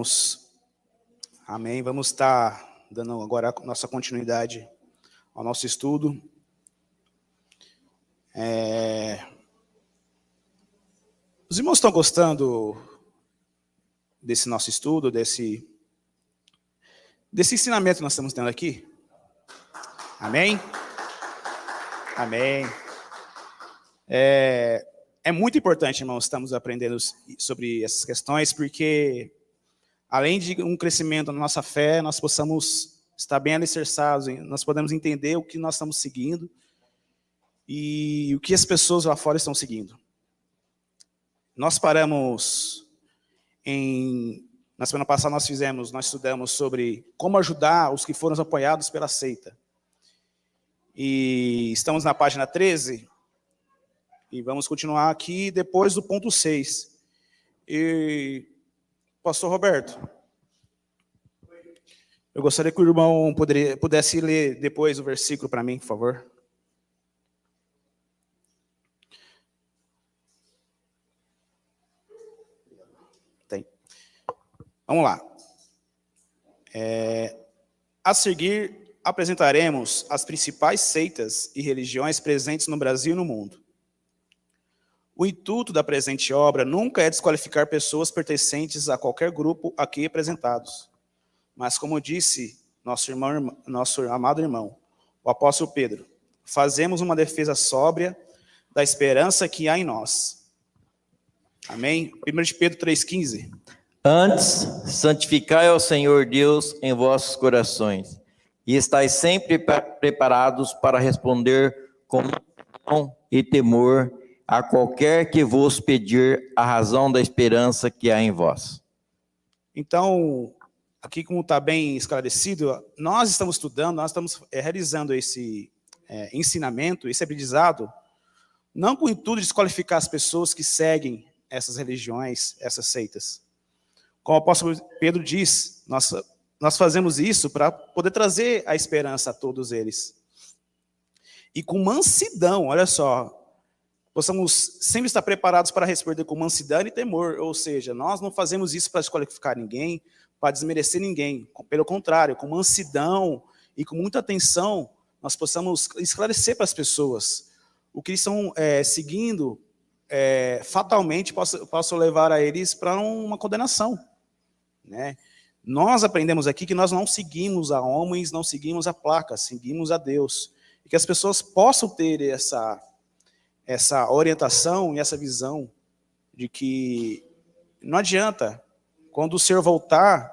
irmãos. Amém. Vamos estar dando agora a nossa continuidade ao nosso estudo. Os irmãos estão gostando desse nosso estudo, desse ensinamento que nós estamos tendo aqui? Amém? Amém. É muito importante, irmãos, estamos aprendendo sobre essas questões, porque além de um crescimento na nossa fé, nós possamos estar bem alicerçados, nós podemos entender o que nós estamos seguindo e o que as pessoas lá fora estão seguindo. Nós paramos na semana passada nós estudamos sobre como ajudar os que foram apoiados pela seita. E estamos na página 13, e vamos continuar aqui depois do ponto 6. E, pastor Roberto, eu gostaria que o irmão pudesse ler depois o versículo para mim, por favor. Tem. Vamos lá. A seguir, apresentaremos as principais seitas e religiões presentes no Brasil e no mundo. O intuito da presente obra nunca é desqualificar pessoas pertencentes a qualquer grupo aqui representados. Mas, como disse nosso amado irmão, o apóstolo Pedro, fazemos uma defesa sóbria da esperança que há em nós. Amém? 1 de Pedro 3,15. Antes, santificai ao Senhor Deus em vossos corações, e estais sempre preparados para responder com amor e temor a qualquer que vos pedir a razão da esperança que há em vós. Então, aqui como está bem esclarecido, nós estamos estudando, nós estamos realizando esse ensinamento, esse aprendizado, não com o intuito de desqualificar as pessoas que seguem essas religiões, essas seitas. Como o apóstolo Pedro diz, nós fazemos isso para poder trazer a esperança a todos eles. E com mansidão, olha só, possamos sempre estar preparados para responder com mansidão e temor, ou seja, nós não fazemos isso para desqualificar ninguém, para desmerecer ninguém, pelo contrário, com mansidão e com muita atenção, nós possamos esclarecer para as pessoas o que estão seguindo, fatalmente possa levar a eles para uma condenação, né? Nós aprendemos aqui que nós não seguimos a homens, não seguimos a placa, seguimos a Deus, e que as pessoas possam ter essa orientação e essa visão de que não adianta, quando o Senhor voltar,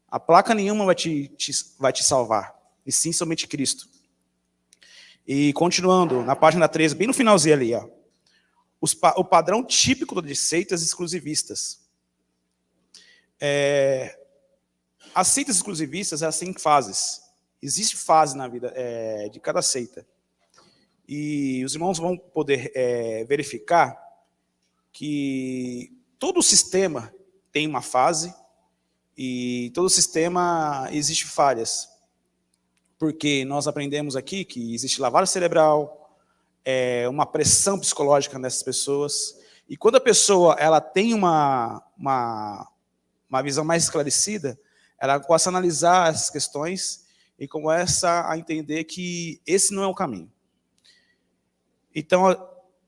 a placa nenhuma vai te salvar, e sim somente Cristo. E continuando, na página 13, bem no finalzinho ali, ó, o padrão típico de seitas exclusivistas. As seitas exclusivistas, elas têm fases. Existe fase na vida de cada seita. E os irmãos vão poder verificar que todo o sistema tem uma fase e todo o sistema existe falhas. Porque nós aprendemos aqui que existe lavagem cerebral, uma pressão psicológica nessas pessoas. E quando a pessoa ela tem uma visão mais esclarecida, ela começa a analisar essas questões e começa a entender que esse não é o caminho. Então,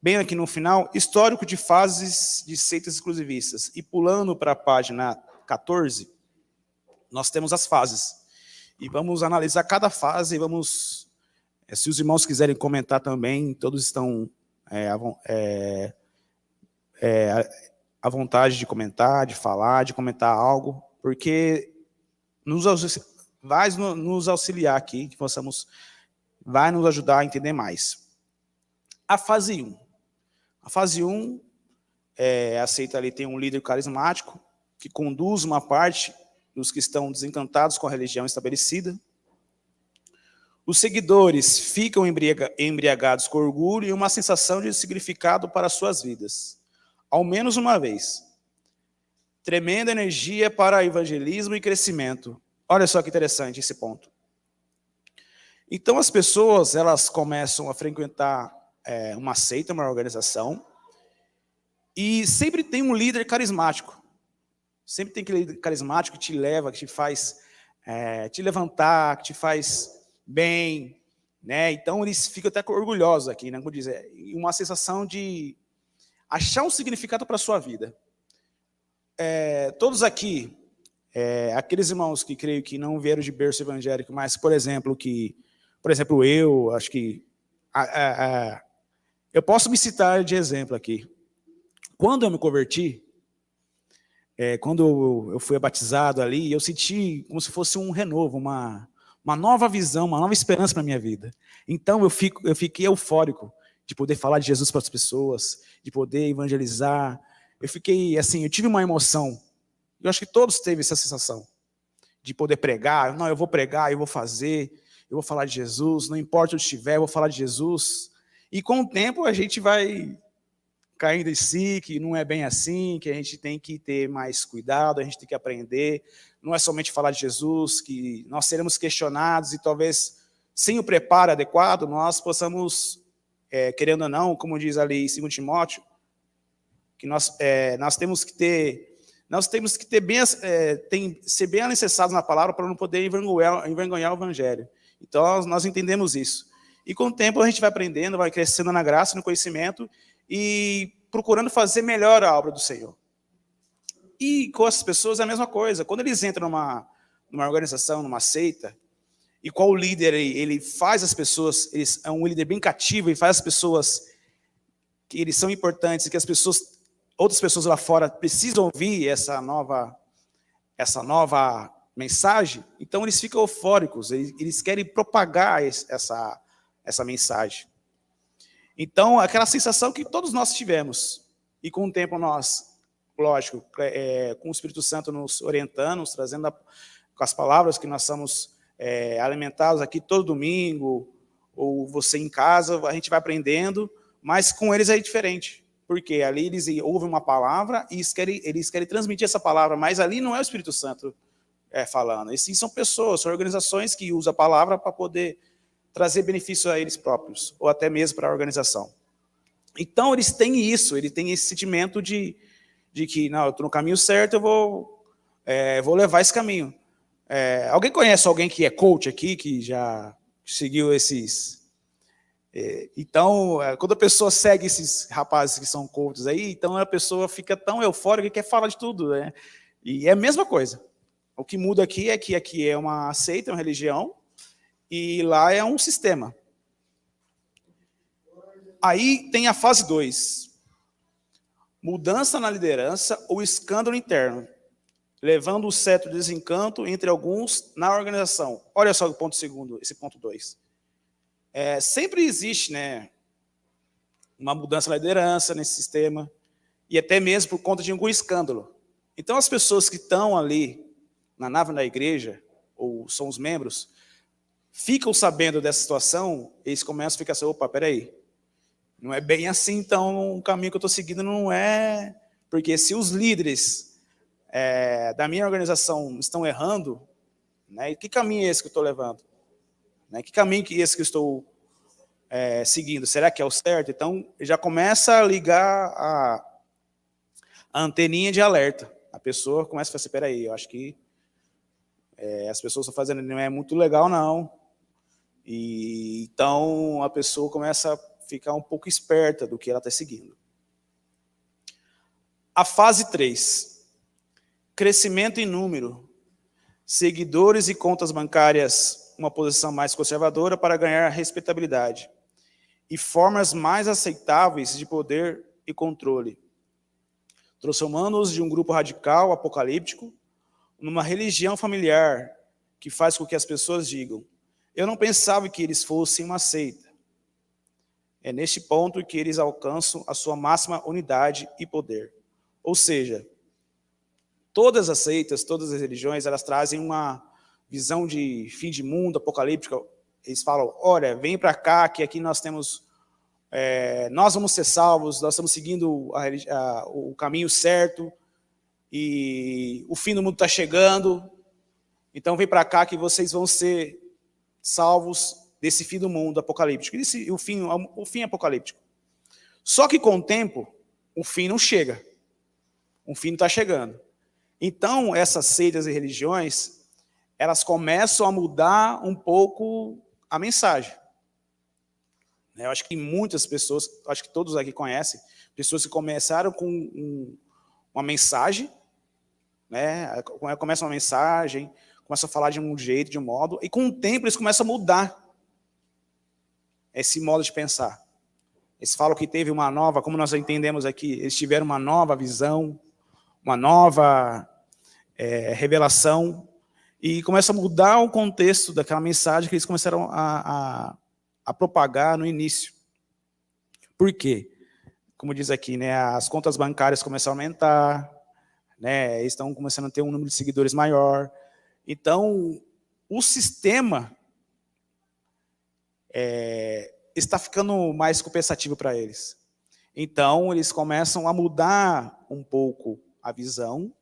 bem aqui no final, histórico de fases de seitas exclusivistas. E pulando para a página 14, nós temos as fases. E vamos analisar cada fase e vamos, se os irmãos quiserem comentar também, todos estão à vontade de comentar, de falar, de comentar algo, porque vai nos auxiliar aqui, que vai nos ajudar a entender mais. A fase 1. A fase 1, a seita ali tem um líder carismático, que conduz uma parte dos que estão desencantados com a religião estabelecida. Os seguidores ficam embriagados com orgulho e uma sensação de significado para suas vidas, ao menos uma vez. Tremenda energia para evangelismo e crescimento. Olha só que interessante esse ponto. Então as pessoas elas começam a frequentar uma seita, uma organização, e sempre tem um líder carismático. Sempre tem aquele carismático que te leva, que te faz te levantar, que te faz bem, né? Então eles ficam até orgulhosos aqui, né? Como diz, uma sensação de achar um significado para a sua vida. Todos aqui, aqueles irmãos que creio que não vieram de berço evangélico, mas, por exemplo, eu acho que eu posso me citar de exemplo aqui. Quando eu me converti, quando eu fui batizado ali, eu senti como se fosse um renovo, uma nova visão, uma nova esperança para a minha vida. Então eu fiquei eufórico de poder falar de Jesus para as pessoas, de poder evangelizar. Eu fiquei assim, eu tive uma emoção. Eu acho que todos teve essa sensação de poder pregar. Não, eu vou pregar, eu vou fazer, eu vou falar de Jesus, não importa onde estiver, eu vou falar de Jesus. E com o tempo a gente vai caindo em si, que não é bem assim, que a gente tem que ter mais cuidado, a gente tem que aprender. Não é somente falar de Jesus, que nós seremos questionados e talvez, sem o preparo adequado, nós possamos, querendo ou não, como diz ali em 2 Timóteo, que nós temos que ter bem, ser bem alicerçados na palavra para não poder envergonhar o evangelho. Então, nós entendemos isso. E com o tempo a gente vai aprendendo, vai crescendo na graça, no conhecimento e procurando fazer melhor a obra do Senhor. E com as pessoas é a mesma coisa. Quando eles entram numa organização, numa seita, e qual o líder, ele faz as pessoas, é um líder bem cativo, ele faz as pessoas que eles são importantes e que outras pessoas lá fora precisam ouvir essa nova mensagem, então eles ficam eufóricos, eles querem propagar essa mensagem. Então, aquela sensação que todos nós tivemos, e com o tempo nós, lógico, com o Espírito Santo nos orientando, nos trazendo com as palavras que nós somos alimentados aqui todo domingo, ou você em casa, a gente vai aprendendo, mas com eles é diferente, porque ali eles ouvem uma palavra e eles querem transmitir essa palavra, mas ali não é o Espírito Santo falando, e sim são pessoas, são organizações que usam a palavra para poder trazer benefício a eles próprios, ou até mesmo para a organização. Então, eles têm isso, eles têm esse sentimento de que, não, eu estou no caminho certo, eu vou levar esse caminho. Alguém conhece alguém que é coach aqui, que já seguiu esses... Então, quando a pessoa segue esses rapazes que são coaches aí, então a pessoa fica tão eufórica que quer falar de tudo, né? E é a mesma coisa. O que muda aqui é que aqui é uma seita, uma religião, e lá é um sistema. Aí tem a fase 2. Mudança na liderança ou escândalo interno, levando o certo desencanto entre alguns na organização. Olha só o ponto segundo, esse ponto 2. Sempre existe, né, uma mudança na liderança nesse sistema, e até mesmo por conta de algum escândalo. Então as pessoas que estão ali na nave da igreja, ou são os membros, ficam sabendo dessa situação, eles começam a ficar assim, opa, peraí, não é bem assim, então o caminho que eu estou seguindo não é... Porque se os líderes da minha organização estão errando, né, que caminho é esse que eu estou levando? Né, que caminho é esse que eu estou seguindo? Será que é o certo? Então, já começa a ligar a anteninha de alerta. A pessoa começa a falar assim, peraí, eu acho que as pessoas estão fazendo, não é muito legal, não. E então a pessoa começa a ficar um pouco esperta do que ela está seguindo. A fase 3. Crescimento em número. Seguidores e contas bancárias, uma posição mais conservadora para ganhar respeitabilidade. E formas mais aceitáveis de poder e controle. Transformando-os de um grupo radical, apocalíptico, numa religião familiar que faz com que as pessoas digam, eu não pensava que eles fossem uma seita. É neste ponto que eles alcançam a sua máxima unidade e poder. Ou seja, todas as seitas, todas as religiões, elas trazem uma visão de fim de mundo, apocalíptica. Eles falam, olha, vem para cá, que aqui nós temos... nós vamos ser salvos, nós estamos seguindo o caminho certo, e o fim do mundo está chegando, então vem para cá que vocês vão ser salvos desse fim do mundo apocalíptico, o fim apocalíptico. Só que com o tempo, o fim não chega, o fim não está chegando. Então, essas seitas e religiões, elas começam a mudar um pouco a mensagem. Eu acho que muitas pessoas, acho que todos aqui conhecem, pessoas que começaram com uma mensagem, né? Começa uma mensagem, começa a falar de um jeito, de um modo, e com o tempo eles começam a mudar esse modo de pensar. Eles falam que teve uma nova, como nós entendemos aqui, eles tiveram uma nova visão, uma nova revelação, e começa a mudar o contexto daquela mensagem que eles começaram a propagar no início. Por quê? Como diz aqui, né, as contas bancárias começam a aumentar, né, eles estão começando a ter um número de seguidores maior. Então, o sistema está ficando mais compensativo para eles. Então, eles começam a mudar um pouco a visão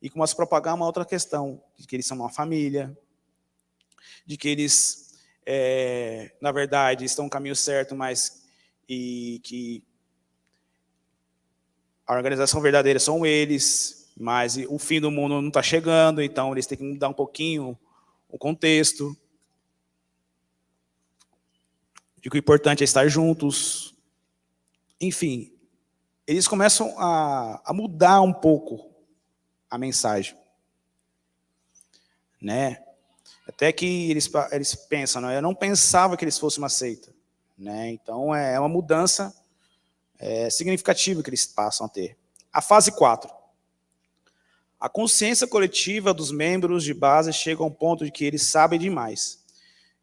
e começam a propagar uma outra questão, de que eles são uma família, de que eles, na verdade, estão no caminho certo, mas e que a organização verdadeira são eles, mas o fim do mundo não está chegando, então eles têm que mudar um pouquinho o contexto, de que o importante é estar juntos. Enfim, eles começam a mudar um pouco a mensagem, né? Até que eles pensam, né? Eu não pensava que eles fossem uma seita, né? Então é uma mudança significativa que eles passam a ter. A fase 4. A consciência coletiva dos membros de base chega a um ponto de que eles sabem demais.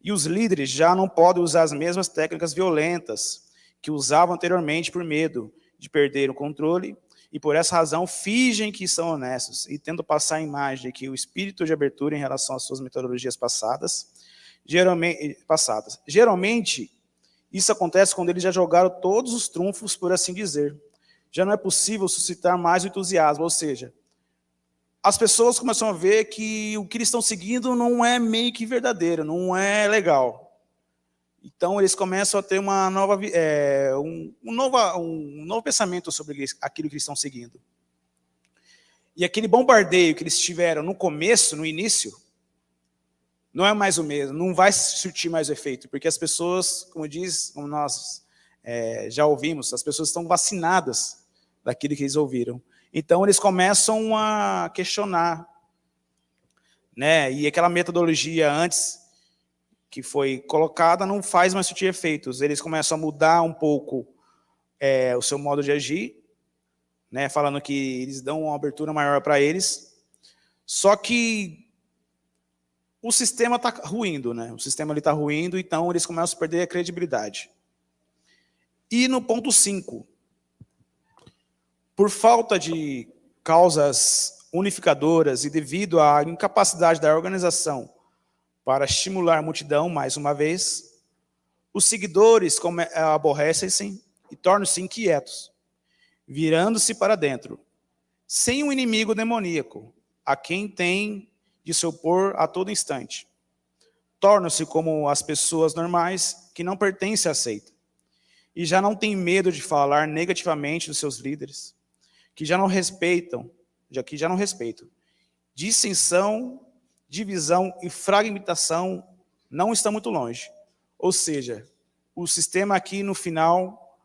E os líderes já não podem usar as mesmas técnicas violentas que usavam anteriormente por medo de perder o controle, e por essa razão fingem que são honestos e tentam passar a imagem de que o espírito de abertura em relação às suas metodologias passadas. Geralmente, isso acontece quando eles já jogaram todos os trunfos, por assim dizer. Já não é possível suscitar mais o entusiasmo, ou seja, as pessoas começam a ver que o que eles estão seguindo não é meio que verdadeiro, não é legal. Então, eles começam a ter uma nova, um novo pensamento sobre aquilo que eles estão seguindo. E aquele bombardeio que eles tiveram no começo, no início, não é mais o mesmo, não vai surtir mais o efeito, porque as pessoas, como nós já ouvimos, as pessoas estão vacinadas daquilo que eles ouviram. Então, eles começam a questionar, né? E aquela metodologia antes que foi colocada não faz mais surtir efeitos. Eles começam a mudar um pouco o seu modo de agir, né? Falando que eles dão uma abertura maior para eles. Só que o sistema está ruindo, né? O sistema está ruindo, então eles começam a perder a credibilidade. E no ponto 5, por falta de causas unificadoras e devido à incapacidade da organização para estimular a multidão, mais uma vez, os seguidores aborrecem-se e tornam-se inquietos, virando-se para dentro, sem um inimigo demoníaco, a quem tem de se opor a todo instante. Tornam-se como as pessoas normais que não pertencem à seita, e já não têm medo de falar negativamente dos seus líderes, que já não respeitam. Dissensão, divisão e fragmentação não estão muito longe. Ou seja, o sistema aqui no final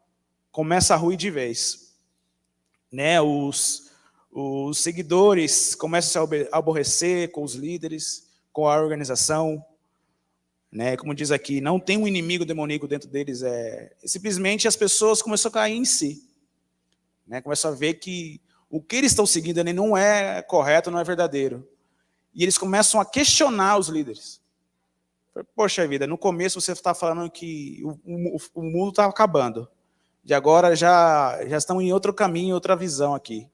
começa a ruir de vez. Né? Os seguidores começam a se aborrecer com os líderes, com a organização. Né? Como diz aqui, não tem um inimigo demoníaco dentro deles. Simplesmente as pessoas começam a cair em si. Né? Começam a ver que o que eles estão seguindo ali não é correto, não é verdadeiro. E eles começam a questionar os líderes. Poxa vida, no começo você está falando que o mundo está acabando. De agora já estão em outro caminho, outra visão aqui.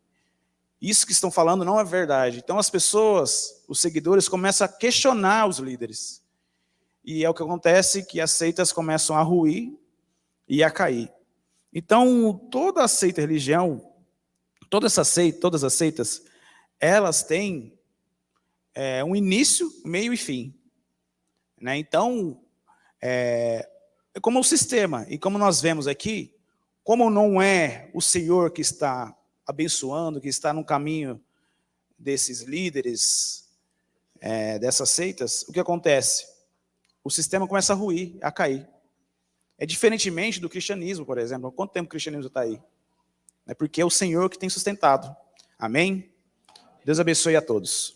Isso que estão falando não é verdade. Então as pessoas, os seguidores, começam a questionar os líderes. E é o que acontece, que as seitas começam a ruir e a cair. Então, toda a seita religião, todas as seitas, elas têm um início, meio e fim. Né? Então, é como o sistema, e como nós vemos aqui, como não é o Senhor que está abençoando, que está no caminho desses líderes, dessas seitas, o que acontece? O sistema começa a ruir, a cair. É diferentemente do cristianismo, por exemplo. Há quanto tempo o cristianismo está aí? É porque é o Senhor que tem sustentado. Amém? Deus abençoe a todos.